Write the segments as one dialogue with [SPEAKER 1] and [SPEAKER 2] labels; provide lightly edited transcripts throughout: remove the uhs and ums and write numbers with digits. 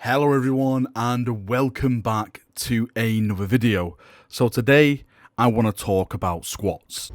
[SPEAKER 1] Hello everyone and welcome back to another video. So today I want to talk about squats.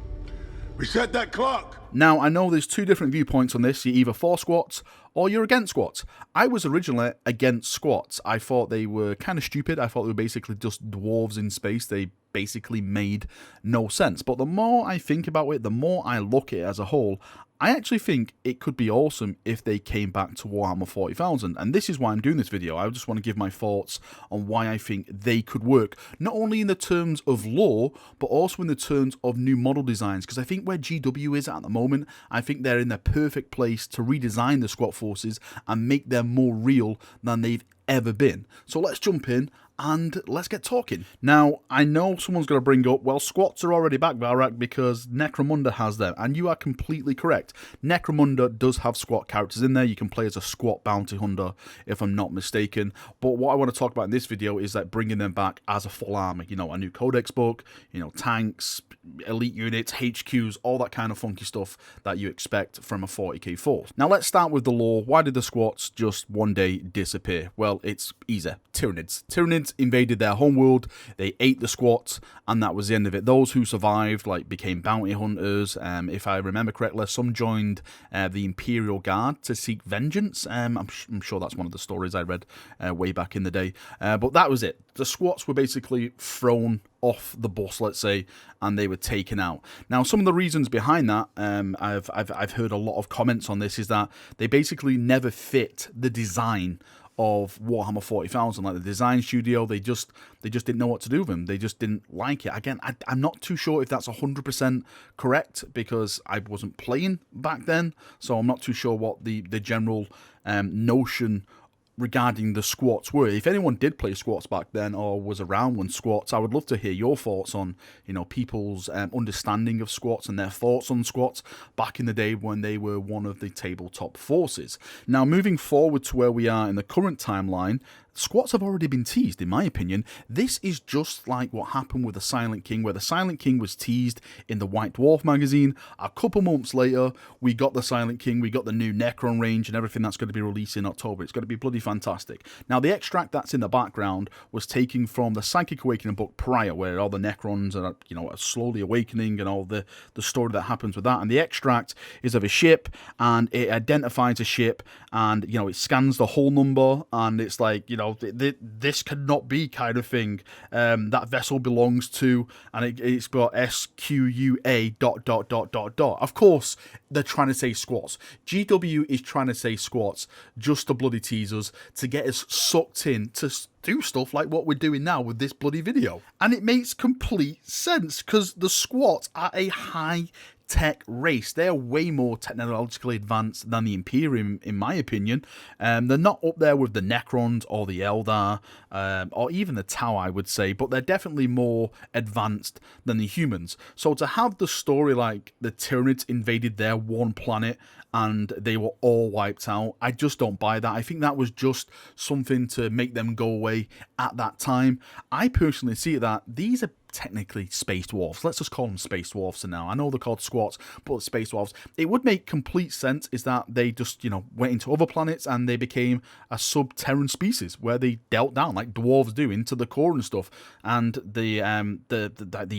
[SPEAKER 2] Reset that clock!
[SPEAKER 1] Now I know there's two different viewpoints on this. You're either for squats or you're against squats. I was originally against squats. I thought they were kind of stupid. I thought they were basically just dwarves in space. They basically made no sense. But the more I think about it, the more I look at it as a whole, I actually think it could be awesome if they came back to Warhammer 40,000, and this is why I'm doing this video. I just want to give my thoughts on why I think they could work, not only in the terms of lore, but also in the terms of new model designs, because I think where GW is at the moment, I think they're in the perfect place to redesign the squat forces and make them more real than they've ever been. So let's jump in and let's get talking. Now, I know someone's going to bring up, well, squats are already back, Barak, because Necromunda has them, and you are completely correct. Necromunda does have squat characters in there. You can play as a squat bounty hunter, if I'm not mistaken. But what I want to talk about in this video is like bringing them back as a full army. You know, a new codex book, you know, tanks, elite units, HQs, all that kind of funky stuff that you expect from a 40k force. Now, let's start with the lore. Why did the squats just one day disappear? Well, it's easy. Tyranids. Tyranids invaded their homeworld, they ate the squats, and that was the end of it. Those who survived like became bounty hunters. If I remember correctly, some joined the Imperial Guard to seek vengeance. I'm sure that's one of the stories I read way back in the day. But that was it. The squats were basically thrown off the bus, let's say, and they were taken out. Now, some of the reasons behind that, I've heard a lot of comments on this, is that they basically never fit the design of Warhammer 40,000. Like the design studio, they just didn't know what to do with them. They just didn't like it. Again, I'm not too sure if that's 100% correct, because I wasn't playing back then, so I'm not too sure what the general notion regarding the squats were. If anyone did play squats back then or was around when squats, I would love to hear your thoughts on, you know, people's understanding of squats and their thoughts on squats back in the day when they were one of the tabletop forces. Now, moving forward to where we are in the current timeline, squats have already been teased, in my opinion. This is just like what happened with the Silent King, where the Silent King was teased in the White Dwarf magazine. A couple months later, we got the Silent King, we got the new Necron range and everything that's going to be released in October. It's going to be bloody fantastic. Now, the extract that's in the background was taken from the Psychic Awakening book prior, where all the Necrons are, you know, are slowly awakening and all the story that happens with that. And the extract is of a ship, and it identifies a ship, and, you know, it scans the hull number, and it's like, you know, this cannot be kind of thing. That vessel belongs to, and it's got SQUA ... Of course, they're trying to say squats. GW is trying to say squats just to bloody tease us, to get us sucked in to do stuff like what we're doing now with this bloody video. And it makes complete sense, because the squats are a high tech race. They're way more technologically advanced than the Imperium, in my opinion. They're not up there with the Necrons or the Eldar, or even the Tau, I would say, but they're definitely more advanced than the humans. So to have the story like the Tyranids invaded their one planet and they were all wiped out, I just don't buy that. I think that was just something to make them go away at that time. I personally see that these are technically space dwarfs. Let's just call them space dwarfs for now. I know they're called squats, but space dwarfs. It would make complete sense is that they just, you know, went into other planets and they became a sub-Terran species where they dealt down like dwarves do into the core and stuff. And the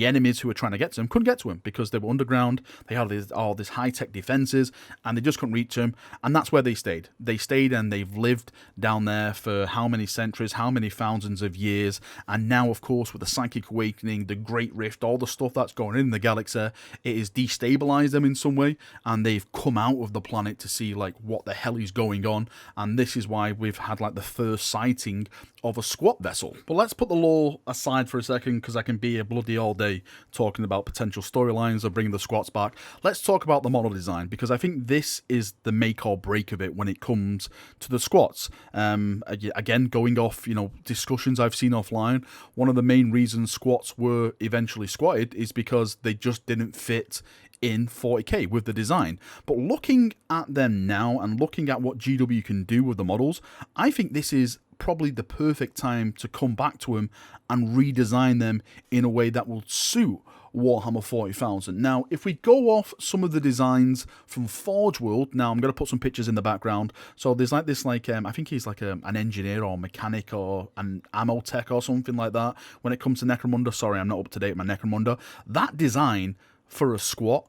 [SPEAKER 1] enemies who were trying to get to them couldn't get to them because they were underground. They had all this high-tech defenses and they just couldn't reach them. And that's where they stayed. They stayed and they've lived down there for how many centuries, how many thousands of years. And now, of course, with the Psychic Awakening, the Great Rift, all the stuff that's going in the galaxy, it has destabilized them in some way, and they've come out of the planet to see like what the hell is going on. And this is why we've had like the first sighting of a squat vessel. But let's put the lore aside for a second, because I can be here bloody all day talking about potential storylines of bringing the squats back. Let's talk about the model design, because I think this is the make or break of it when it comes to the squats. Again, going off, you know, discussions I've seen offline, one of the main reasons squats were eventually squatted is because they just didn't fit in 40k with the design. But looking at them now and looking at what GW can do with the models, I think this is probably the perfect time to come back to them and redesign them in a way that will suit Warhammer 40,000. Now, if we go off some of the designs from Forge World, now I'm going to put some pictures in the background. So there's like this, like, I think he's like an engineer or mechanic or an ammo tech or something like that. When it comes to Necromunda, sorry, I'm not up to date with my Necromunda. That design for a squat,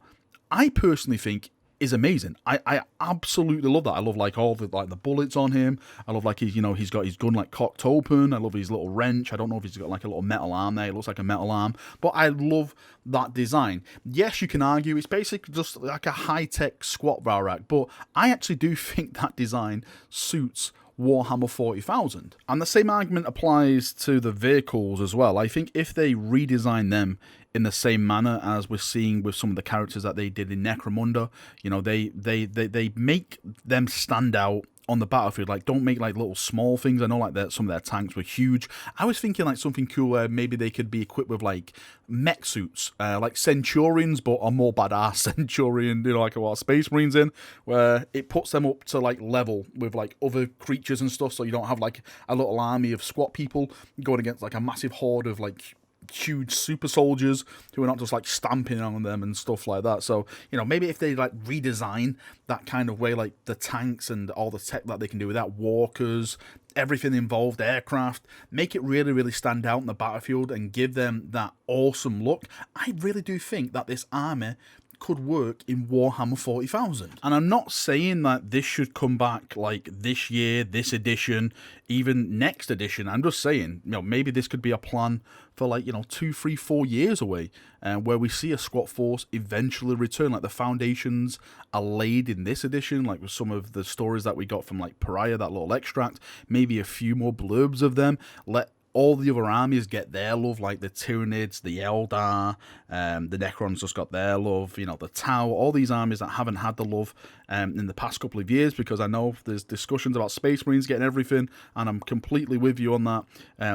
[SPEAKER 1] I personally think is amazing. I absolutely love that. I love like all the bullets on him. I love like he's got his gun like cocked open. I love his little wrench. I don't know if he's got like a little metal arm there. It looks like a metal arm, but I love that design. Yes, you can argue it's basically just like a high-tech squat Varak, but I actually do think that design suits Warhammer 40,000. And the same argument applies to the vehicles as well. I think if they redesign them in the same manner as we're seeing with some of the characters that they did in Necromunda, they make them stand out on the battlefield. Like, don't make like little small things. I know like that some of their tanks were huge. I was thinking like something cool where maybe they could be equipped with like mech suits, like Centurions, but a more badass Centurion, like what Space Marines in, where it puts them up to like level with like other creatures and stuff, so you don't have like a little army of squat people going against like a massive horde of like huge super soldiers who are not just like stamping on them and stuff like that. So maybe if they like redesign that kind of way, like the tanks and all the tech that they can do with that, walkers, everything involved, aircraft, make it really, really stand out in the battlefield and give them that awesome look, I really do think that this army could work in Warhammer 40,000. And I'm not saying that this should come back like this year, this edition, even next edition. I'm just saying, maybe this could be a plan for like, 2, 3, 4 years away, where we see a squat force eventually return. Like the foundations are laid in this edition, like with some of the stories that we got from like Pariah, that little extract, maybe a few more blurbs of them. Let all the other armies get their love, like the Tyranids, the Eldar, the Necrons just got their love, the Tau, all these armies that haven't had the love in the past couple of years, because I know there's discussions about Space Marines getting everything, and I'm completely with you on that.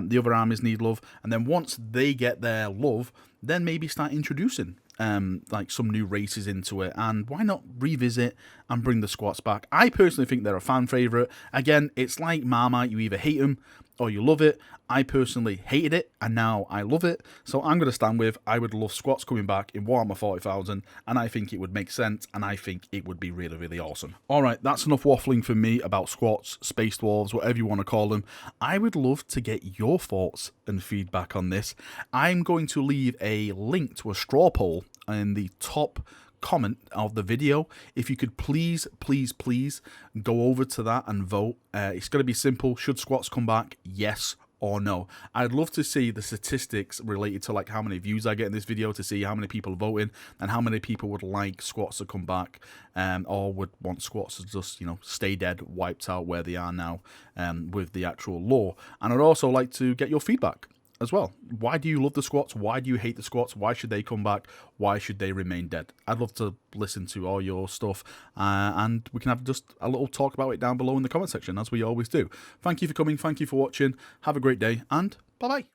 [SPEAKER 1] The other armies need love, and then once they get their love, then maybe start introducing like some new races into it, and why not revisit and bring the squats back? I personally think they're a fan favourite. Again, it's like Marmite, you either hate them or you love it. I personally hated it, and now I love it, so I'm going to stand with, I would love squats coming back in Warhammer 40,000, and I think it would make sense, and I think it would be really, really awesome. Alright, that's enough waffling for me about squats, space dwarves, whatever you want to call them. I would love to get your thoughts and feedback on this. I'm going to leave a link to a straw poll in the top comment of the video. If you could please go over to that and vote. It's going to be simple. Should squats come back? Yes or no? I'd love to see the statistics related to like how many views I get in this video, to see how many people are voting and how many people would like squats to come back, or would want squats to just stay dead, wiped out where they are now, with the actual lore. And I'd also like to get your feedback as well. Why do you love the squats? Why do you hate the squats? Why should they come back? Why should they remain dead? I'd love to listen to all your stuff, and we can have just a little talk about it down below in the comment section, as we always do. Thank you for coming. Thank you for watching. Have a great day, and bye-bye.